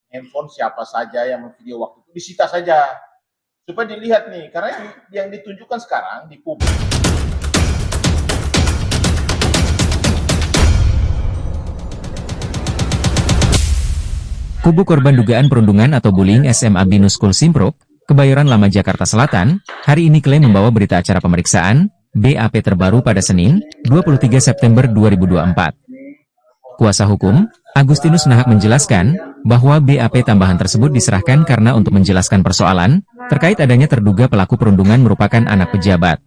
handphone siapa saja yang memvideo waktu itu disita saja supaya dilihat nih, karena yang ditunjukkan sekarang di publik. Kubu korban dugaan perundungan atau bullying SMA Binus School Simpruk, Kebayoran Lama Jakarta Selatan, hari ini klaim membawa berita acara pemeriksaan BAP terbaru pada Senin, 23 September 2024. Kuasa hukum, Agustinus Nahak menjelaskan bahwa BAP tambahan tersebut diserahkan karena untuk menjelaskan persoalan terkait adanya terduga pelaku perundungan merupakan anak pejabat.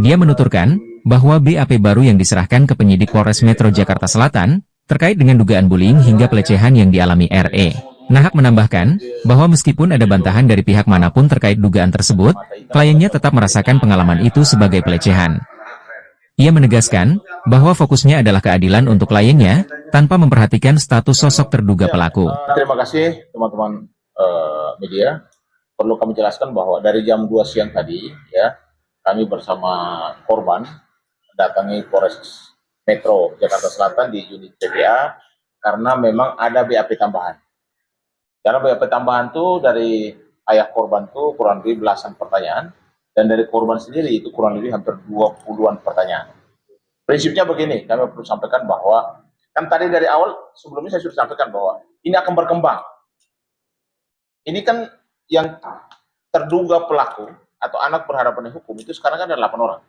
Dia menuturkan bahwa BAP baru yang diserahkan ke penyidik Polres Metro Jakarta Selatan terkait dengan dugaan bullying hingga pelecehan yang dialami RE. Nahak menambahkan bahwa meskipun ada bantahan dari pihak manapun terkait dugaan tersebut, kliennya tetap merasakan pengalaman itu sebagai pelecehan. Ia menegaskan bahwa fokusnya adalah keadilan untuk kliennya tanpa memperhatikan status sosok terduga pelaku. Terima kasih teman-teman media. Perlu kami jelaskan bahwa dari jam 2 siang tadi ya, kami bersama korban datangi Polres Metro Jakarta Selatan di unit PPA karena memang ada BAP tambahan. Karena BAP tambahan itu dari ayah korban itu kurang lebih belasan pertanyaan, dan dari korban sendiri itu kurang lebih hampir 20-an pertanyaan. Prinsipnya begini, kami perlu sampaikan bahwa kan tadi dari awal sebelumnya saya sudah sampaikan bahwa ini akan berkembang. Ini kan yang terduga pelaku atau anak berhadapan dengan hukum itu sekarang kan ada 8 orang.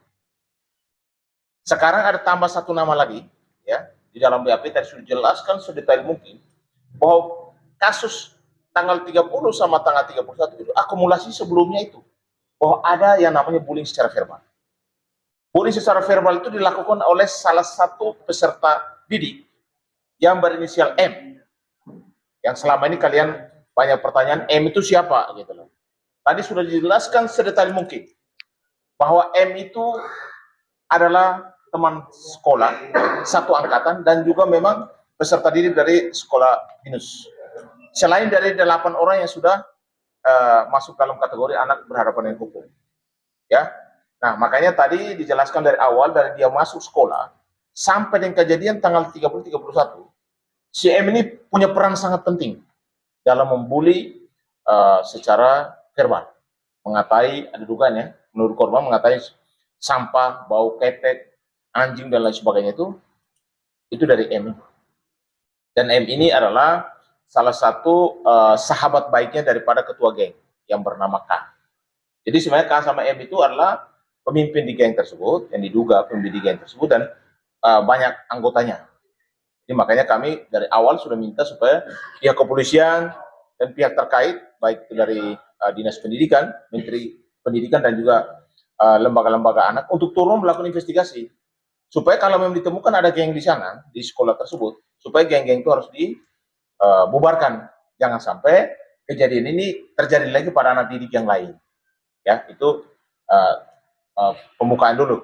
Sekarang ada tambah satu nama lagi, ya, di dalam BAP tadi sudah jelaskan sedetail mungkin bahwa kasus tanggal 30 sama tanggal 31 itu akumulasi sebelumnya itu, bahwa ada yang namanya bullying secara verbal. Bullying secara verbal itu dilakukan oleh salah satu peserta didik yang berinisial M. Yang selama ini kalian banyak pertanyaan, M itu siapa gitu loh. Tadi sudah dijelaskan sedetail mungkin bahwa M itu adalah teman sekolah satu angkatan dan juga memang peserta didik dari sekolah Binus. Selain dari 8 orang yang sudah masuk dalam kategori anak berhadapan dengan hukum. Ya. Nah, makanya tadi dijelaskan dari awal, dari dia masuk sekolah sampai dengan kejadian tanggal 30-31, si M ini punya peran sangat penting dalam membuli secara verbal. Mengatai, ada dugaannya, menurut korban mengatai sampah, bau ketek, anjing dan lain sebagainya itu dari M. Dan M ini adalah salah satu sahabat baiknya daripada ketua geng yang bernama K. Jadi sebenarnya K sama M itu adalah pemimpin di geng tersebut, yang diduga pemimpin di geng tersebut, dan banyak anggotanya. Jadi makanya kami dari awal sudah minta supaya pihak kepolisian dan pihak terkait, baik itu dari Dinas Pendidikan, Menteri Pendidikan, dan juga lembaga-lembaga anak untuk turun melakukan investigasi. Supaya kalau memang ditemukan ada geng di sana, di sekolah tersebut, supaya geng-geng itu harus dibubarkan. Jangan sampai kejadian ini terjadi lagi pada anak didik yang lain. Ya, itu pembukaan dulu.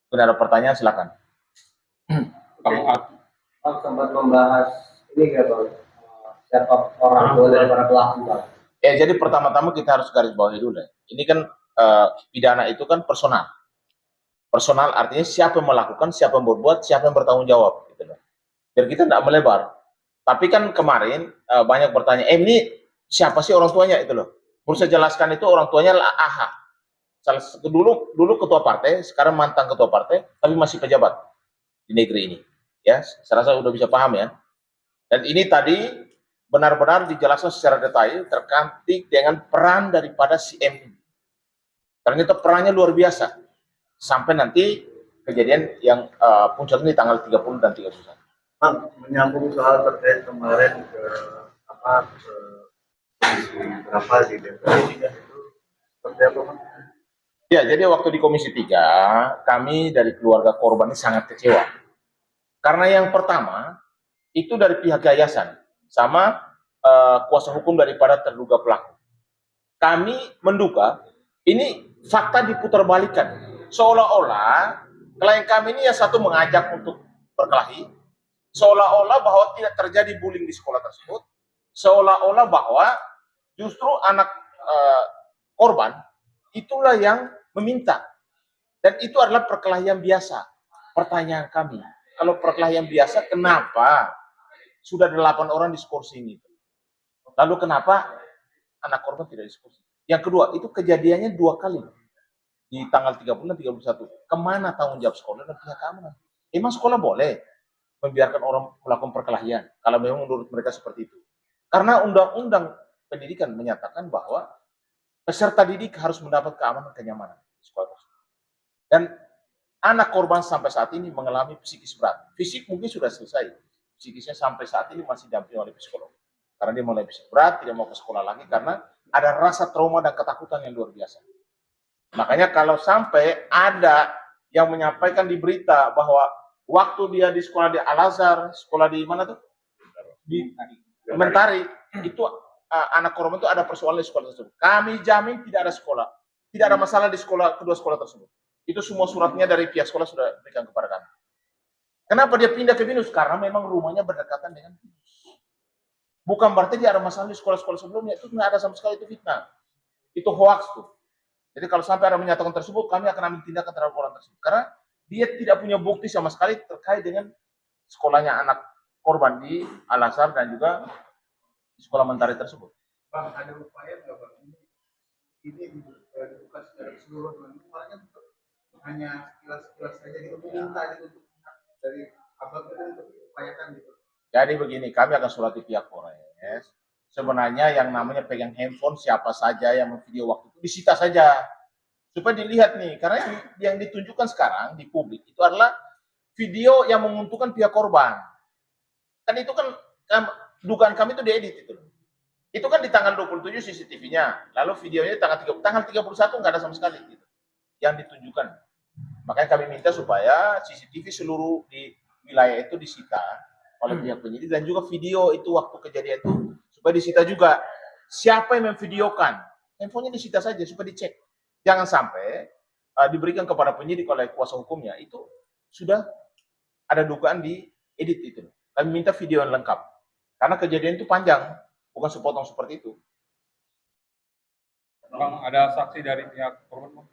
Mungkin ada pertanyaan, silakan. Pak sempat membahas ini nggak Bang? Siapa orang tua dari para pelaku Bang? Ya, jadi pertama-tama kita harus garis bawahi dulu. Ini kan pidana itu kan personal. Personal artinya siapa yang melakukan, siapa yang berbuat, siapa yang bertanggung jawab, gitu loh. Biar kita tidak melebar. Tapi kan kemarin banyak bertanya, ini siapa sih orang tuanya itu loh? Perlu saya jelaskan, itu orang tuanya adalah AH. Salah satu dulu ketua partai, sekarang mantan ketua partai, tapi masih pejabat di negeri ini. Ya, saya rasa sudah bisa paham ya. Dan ini tadi benar-benar dijelaskan secara detail terkait dengan peran daripada si M. Ternyata perannya luar biasa. Sampai nanti kejadian yang puncak ini tanggal 30 dan 31. Bang, menyambung soal terkait kemarin ke berapa di DPR 3 itu seperti apa Bang? Ya, jadi waktu di Komisi 3, kami dari keluarga korban ini sangat kecewa. Karena yang pertama, itu dari pihak yayasan, sama kuasa hukum daripada terduga pelaku. Kami menduga, ini fakta diputarbalikkan. Seolah-olah klien kami ini yang satu mengajak untuk berkelahi, seolah-olah bahwa tidak terjadi bullying di sekolah tersebut, seolah-olah bahwa justru anak korban itulah yang meminta, dan itu adalah perkelahian biasa. Pertanyaan kami, kalau perkelahian biasa, kenapa sudah 8 orang diskorsing itu? Lalu kenapa anak korban tidak diskusi? Yang kedua, itu kejadiannya 2 kali di tanggal 30 dan 31. Kemana tanggung jawab sekolah dan pihak keamanan? Emang sekolah boleh membiarkan orang melakukan perkelahian kalau memang menurut mereka seperti itu? Karena undang-undang pendidikan menyatakan bahwa peserta didik harus mendapat keamanan dan kenyamanan di sekolah tersebut. Dan anak korban sampai saat ini mengalami psikis berat. Fisik mungkin sudah selesai, psikisnya sampai saat ini masih didampingi oleh psikolog. Karena dia mulai psikis berat, tidak mau ke sekolah lagi karena ada rasa trauma dan ketakutan yang luar biasa. Makanya kalau sampai ada yang menyampaikan di berita bahwa waktu dia di sekolah di Al-Azhar, sekolah di mana tuh? Di Mentari, itu anak korban itu ada persoalan di sekolah tersebut. Kami jamin tidak ada sekolah, tidak ada masalah di sekolah kedua sekolah tersebut. Itu semua suratnya dari pihak sekolah sudah diberikan kepada kami. Kenapa dia pindah ke BINUS? Karena memang rumahnya berdekatan dengan BINUS. Bukan berarti dia ada masalah di sekolah-sekolah sebelumnya, itu nggak ada sama sekali, itu fitnah. Itu hoax tuh. Jadi kalau sampai ada menyatakan tersebut, kami akan ambil tindakan terhadap orang tersebut. Karena dia tidak punya bukti sama sekali terkait dengan sekolahnya anak korban di Al-Azhar dan juga di sekolah Mentari tersebut. Bang, ada upaya nggak bang? Ini dibuka secara keseluruhan, makanya hanya sekilas-sekilas saja gitu, minta gitu dari abang itu untuk upayakan gitu. Jadi begini, kami akan surati pihak Polres. Sebenarnya yang namanya pegang handphone siapa saja yang memvideo waktu itu disita saja. Supaya dilihat nih, karena yang ditunjukkan sekarang di publik itu adalah video yang menguntungkan pihak korban. Kan itu kan dugaan kami itu diedit itu. Itu kan di tanggal 27 CCTV-nya, lalu videonya tanggal 31 nggak ada sama sekali gitu, yang ditunjukkan. Makanya kami minta supaya CCTV seluruh di wilayah itu disita oleh pihak penyidik dan juga video itu waktu kejadian itu supaya disita juga. Siapa yang memvideokan, handphonenya disita saja supaya dicek. Jangan sampai diberikan kepada penyidik oleh kuasa hukumnya itu sudah ada dugaan di edit itu. Kami minta video yang lengkap karena kejadian itu panjang, bukan sepotong seperti itu. Bang, ada saksi dari pihak korban?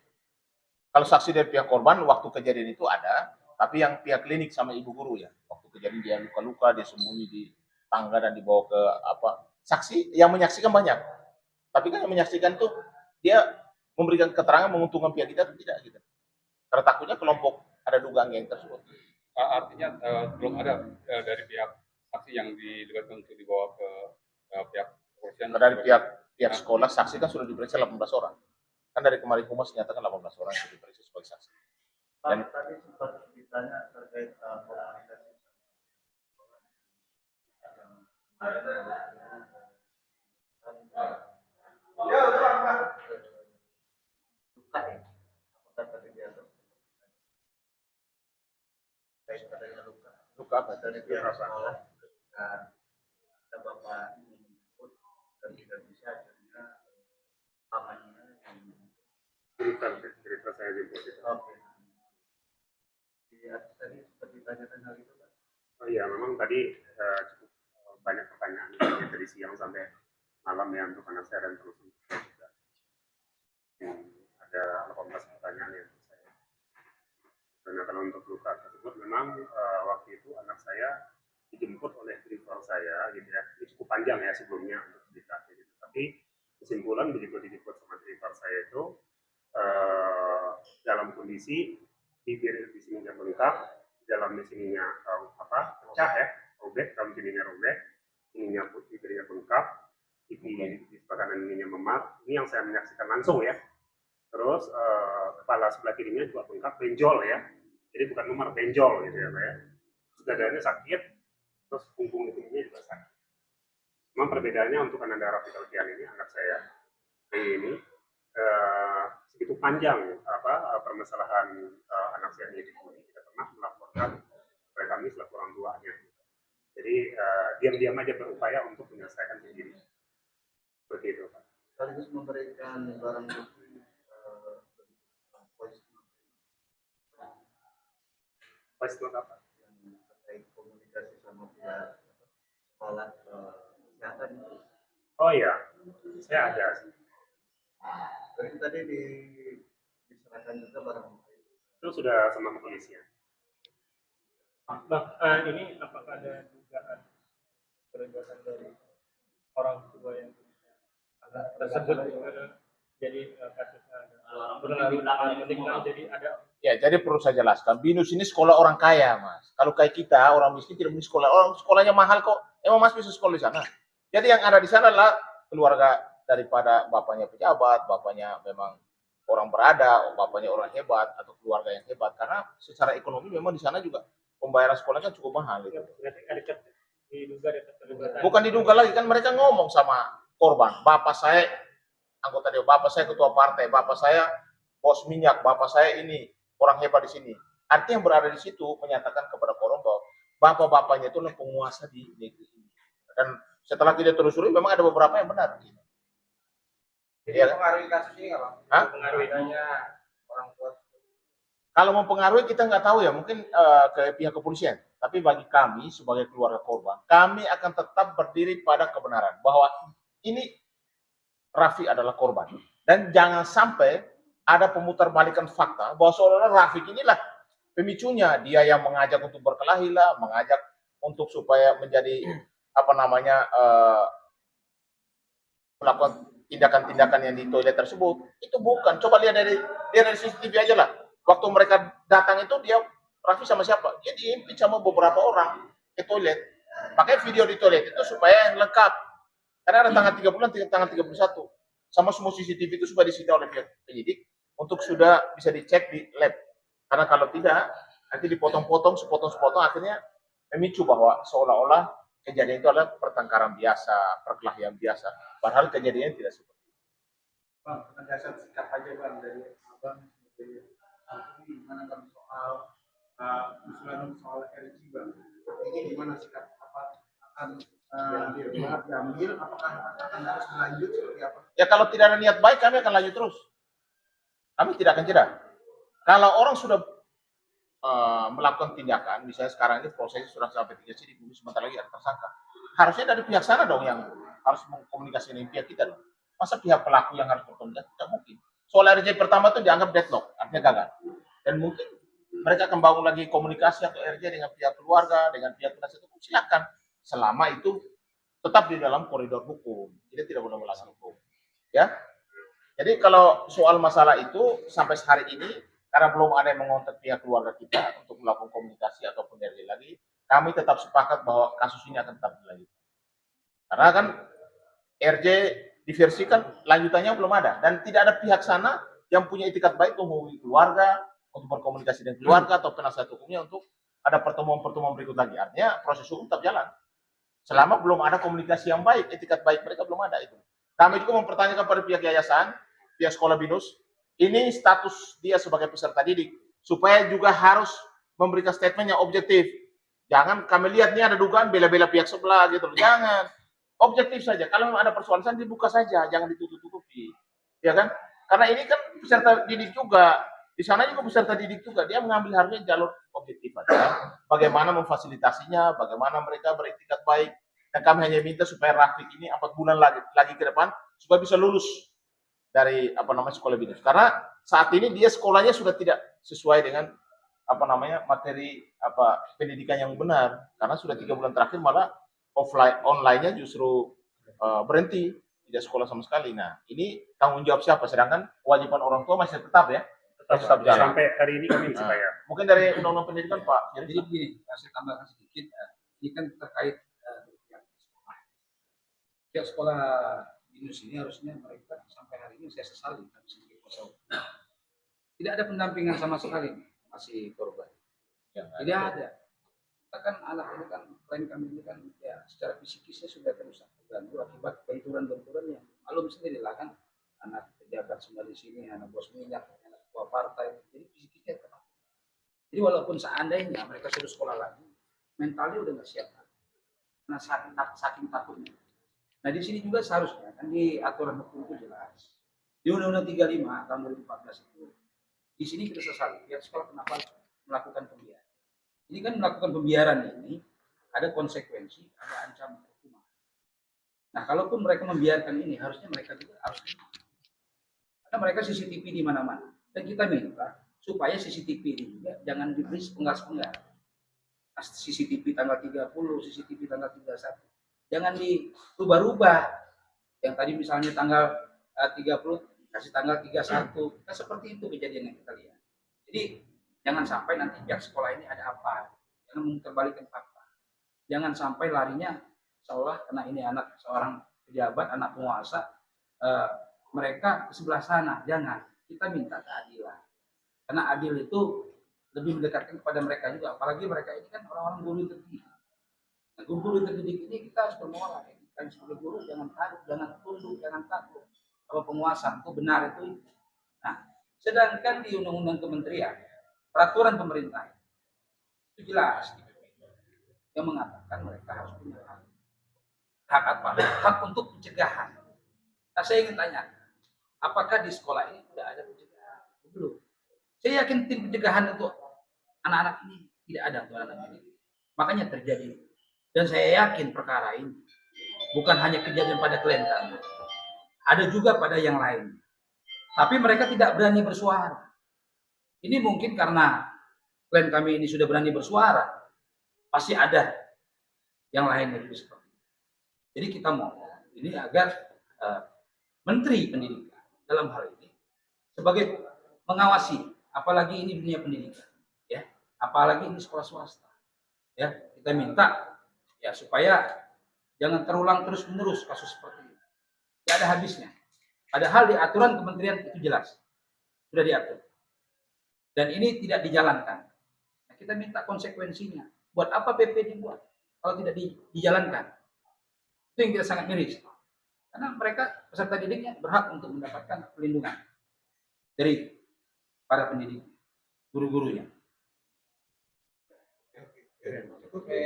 Kalau saksi dari pihak korban waktu kejadian itu ada, tapi yang pihak klinik sama ibu guru ya. Waktu kejadian dia luka-luka, dia sembunyi di tangga dan dibawa ke apa? Saksi yang menyaksikan banyak. Tapi kan yang menyaksikan tuh dia memberikan keterangan menguntungkan pihak kita atau tidak gitu. Karena takutnya kelompok ada dugaan geng tersebut. Artinya belum ada dari pihak saksi yang dilibatkan untuk dibawa ke pihak kepolisian. Dari pihak sekolah saksi kan sudah diperiksa 18 orang. Kan dari kemarin Humas menyatakan 18 orang sudah diperiksa sebagai saksi. Dan tadi sempat ditanya terkait komunikasi luka ya, apakah tadi dia terkait adanya luka apa? dari pihak sekolah dan ada bapak input dan tidak bisa akhirnya pamannya cerita saya di posisi. oke. Di atas tadi seperti tanyakan hal itu kan? Oh iya, memang tadi cukup banyak pertanyaan dari siang sampai malam ya untuk anak saya dan terus juga. Ada 18 pertanyaan yang saya. Karena kalau untuk luka tersebut memang waktu itu anak saya dijemput oleh driver saya gitu ya. Ini cukup panjang ya sebelumnya untuk cerita gitu. Tapi kesimpulan begitu dijemput sama driver saya itu dalam kondisi bibir di sininya bengkak, dalam di sininya pecah ya, robek, dalam sininya robek, ininya bibirnya bengkak, pipi di sebelah kanan ininya memar. Ini yang saya menyaksikan langsung ya. Terus kepala sebelah kirinya juga bengkak, benjol ya. Jadi bukan memar, benjol gitu ya Pak ya. Terus dadanya sakit, terus punggung di sininya juga sakit. Memang perbedaannya untuk anak darah Fidelkian ini anak saya ini segitu panjang permasalahan anak saya ini tidak pernah melaporkan kepada kami selaku orang tuanya. Jadi diam-diam aja berupaya untuk menyelesaikan sendiri. Seperti itu Pak. Sekaligus memberikan barang bukti Voice note apa? yang terkait komunikasi sama pihak sekolah kesehatan itu. Oh iya, saya ada. Tadi diserahkan juga barang bukti. Itu sudah sama kepolisian. Bang, ini apakah ada dugaan keterlibatan dari orang tua yang anak tersebut jadi kasusnya ada berlarut meninggal jadi ada. Ya, jadi perlu saya jelaskan, BINUS ini sekolah orang kaya, Mas. Kalau kayak kita, orang miskin tidak bisa sekolah. Orang sekolahnya mahal kok. Emang Mas bisa sekolah di sana? Jadi yang ada di sana adalah keluarga daripada bapaknya pejabat, bapaknya memang orang berada, bapaknya orang hebat, atau keluarga yang hebat. Karena secara ekonomi memang di sana juga pembayaran sekolah kan cukup mahal. Gitu. Berarti ada diduga ada keterlibatan. Bukan diduga lagi, kan mereka ngomong sama korban. Bapak saya anggota dewan, bapak saya ketua partai, bapak saya bos minyak, bapak saya ini orang hebat di sini. Artinya yang berada di situ menyatakan kepada korban bahwa bapak-bapaknya itu adalah penguasa di negeri ini. Dan setelah kita telusuri memang ada beberapa yang benar. Jadi Ya. mempengaruhi kasus ini nggak Bang? Hah? Mempengaruhi. Adanya orang tua. Kalau mempengaruhi kita nggak tahu ya, mungkin ke pihak kepolisian. Tapi bagi kami sebagai keluarga korban, kami akan tetap berdiri pada kebenaran bahwa ini Rafiq adalah korban. Dan jangan sampai ada pemutarbalikan fakta bahwa seolah-olah Rafiq inilah pemicunya, dia yang mengajak untuk berkelahi lah, mengajak untuk supaya menjadi melakukan tindakan-tindakan yang di toilet tersebut. Itu bukan. Coba lihat dari CCTV aja lah. Waktu mereka datang itu dia Rafiq sama siapa? Dia diimpit sama beberapa orang ke toilet. Pakai video di toilet itu supaya yang lengkap. Karena ada tanggal 30 tanggal 31. Sama semua CCTV itu sudah disita oleh pihak penyidik untuk sudah bisa dicek di lab. Karena kalau tidak, nanti dipotong-potong, sepotong-sepotong, akhirnya memicu bahwa seolah-olah kejadian itu adalah pertengkaran biasa, perkelahian biasa. Padahal kejadiannya tidak seperti itu. Bang, penegasan sikap aja Bang dari Abang sebagai gimana Bang soal usulan soal RG Bang. Ini gimana sikap apa akan diambil, apakah akan terus berlanjut seperti apa? Ya kalau tidak ada niat baik, kami akan lanjut terus. Kami tidak akan jeda. Kalau orang sudah melakukan tindakan, misalnya sekarang ini prosesnya sudah sampai 3 sidik, sebentar lagi ada tersangka. Harusnya dari pihak sana dong yang harus mengkomunikasi dengan pihak kita dong. Masa pihak pelaku yang harus berkomunikasi? Tidak mungkin. Soal RJ pertama itu dianggap deadlock, artinya gagal. Dan mungkin mereka akan bangun lagi komunikasi atau RJ dengan pihak keluarga, dengan pihak penasihat hukum, silakan. Selama itu tetap di dalam koridor hukum. Kita tidak boleh melanggar hukum. Ya. Jadi kalau soal masalah itu sampai hari ini karena belum ada yang mengontak pihak keluarga kita untuk melakukan komunikasi ataupun RJ lagi, kami tetap sepakat bahwa kasus ini akan tetap dilanjutkan. Karena kan RJ diversikan lanjutannya belum ada dan tidak ada pihak sana yang punya itikat baik untuk menghubungi keluarga, untuk berkomunikasi dengan keluarga atau penasihat hukumnya untuk ada pertemuan-pertemuan berikut lagi. Artinya proses hukum tetap jalan. Selama belum ada komunikasi yang baik, etikat baik mereka belum ada itu. Kami juga mempertanyakan pada pihak yayasan, pihak sekolah BINUS, ini status dia sebagai peserta didik, supaya juga harus memberikan statement yang objektif. Jangan kami lihat nih ada dugaan bela-bela pihak sebelah gitu. Jangan. Objektif saja. Kalau memang ada persoalan dibuka saja, jangan ditutup-tutupi. Ya kan? Karena ini kan peserta didik juga. Di sana juga peserta didik juga. Dia mengambil harusnya jalur objektif aja. Bagaimana memfasilitasinya, bagaimana mereka beretikat baik. Dan kami hanya minta supaya Rafiq ini 4 bulan lagi ke depan supaya bisa lulus dari sekolah BINUS. Karena saat ini dia sekolahnya sudah tidak sesuai dengan materi pendidikan yang benar. Karena sudah 3 bulan terakhir malah online-nya justru berhenti, tidak sekolah sama sekali. Nah, ini tanggung jawab siapa? Sedangkan kewajiban orang tua masih tetap ya, tetap jalan. Sampai hari ini kami masih bayar. Mungkin dari undang-undang pendidikan Pak. Jadi begini, saya tambahkan sedikit. Ini kan terkait pihak sekolah BINUS ini harusnya mereka sampai hari ini saya sesali tidak ada pendampingan sama sekali masih korban. Tidak ada. Kita kan anak ini kan klien kami ini kan ya secara fisikisnya sudah terusak terganggu akibat benturan-benturan yang malum sendiri lah kan, anak pejabat semua di sini, anak bos minyak, anak ketua partai, jadi fisikisnya terganggu. Jadi walaupun seandainya mereka sudah sekolah lagi, mentalnya udah nggak siap karena saking takutnya. Nah di sini juga seharusnya kan di aturan hukum itu jelas. Di Undang-Undang 35 tahun 2014 itu, di sini kita sesali pihak sekolah kenapa melakukan pembiaran. Ini kan melakukan pembiaran ini ada konsekuensi, ada ancaman hukuman. Nah kalaupun mereka membiarkan ini, harusnya mereka juga harus karena mereka CCTV di mana-mana. Dan kita minta supaya CCTV ini juga jangan diberi sepenggal-sepenggal. CCTV tanggal 30, CCTV tanggal 31. jangan dirubah-rubah. Yang tadi misalnya tanggal 30 kasih tanggal 31, kan seperti itu kejadian yang kita lihat. Jadi jangan sampai nanti pihak sekolah ini ada apa, jangan memutarbalikkan fakta. Jangan sampai larinya seolah karena ini anak seorang pejabat, anak penguasa, mereka ke sebelah sana. Jangan, kita minta keadilan. Karena adil itu lebih mendekatkan kepada mereka juga, apalagi mereka ini kan orang-orang guru terdidik. Nah, guru terdidik ini kita harus bermoral. Kan sebagai guru jangan takut, jangan tunduk, jangan takut. Kalau penguasa itu benar itu. Nah, sedangkan di undang-undang kementerian, peraturan pemerintah itu jelas yang mengatakan mereka harus punya hak. Hak apa? Hak untuk pencegahan. Nah, saya ingin tanya, apakah di sekolah ini sudah ada pencegahan? Belum. Saya yakin tim pencegahan untuk anak-anak ini tidak ada untuk anak-anak ini. Makanya terjadi. Dan saya yakin perkara ini bukan hanya kejadian pada klien kami, ada juga pada yang lain. Tapi mereka tidak berani bersuara. Ini mungkin karena klien kami ini sudah berani bersuara, pasti ada yang lain yang lebih seperti itu. Jadi kita mau ini agar Menteri Pendidikan dalam hal ini sebagai mengawasi, apalagi ini dunia pendidikan, ya, apalagi ini sekolah swasta, ya, kita minta ya supaya jangan terulang terus-menerus kasus seperti ini. Tidak ada habisnya. Padahal di aturan kementerian itu jelas, sudah diatur. Dan ini tidak dijalankan. Nah, kita minta konsekuensinya. Buat apa PP dibuat kalau tidak dijalankan? Itu yang kita sangat miris. Karena mereka peserta didiknya berhak untuk mendapatkan perlindungan dari para pendidik, guru-gurunya.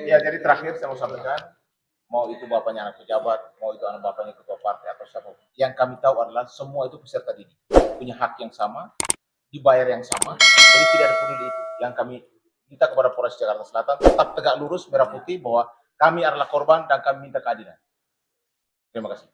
Ya, jadi terakhir saya mau sampaikan, mau itu bapaknya anak pejabat, mau itu anak bapaknya ketua partai atau siapa, yang kami tahu adalah semua itu peserta didik, punya hak yang sama, dibayar yang sama, jadi tidak ada peduli itu. Yang kami minta kepada Polres Jakarta Selatan tetap tegak lurus merah putih bahwa kami adalah korban dan kami minta keadilan. Terima kasih.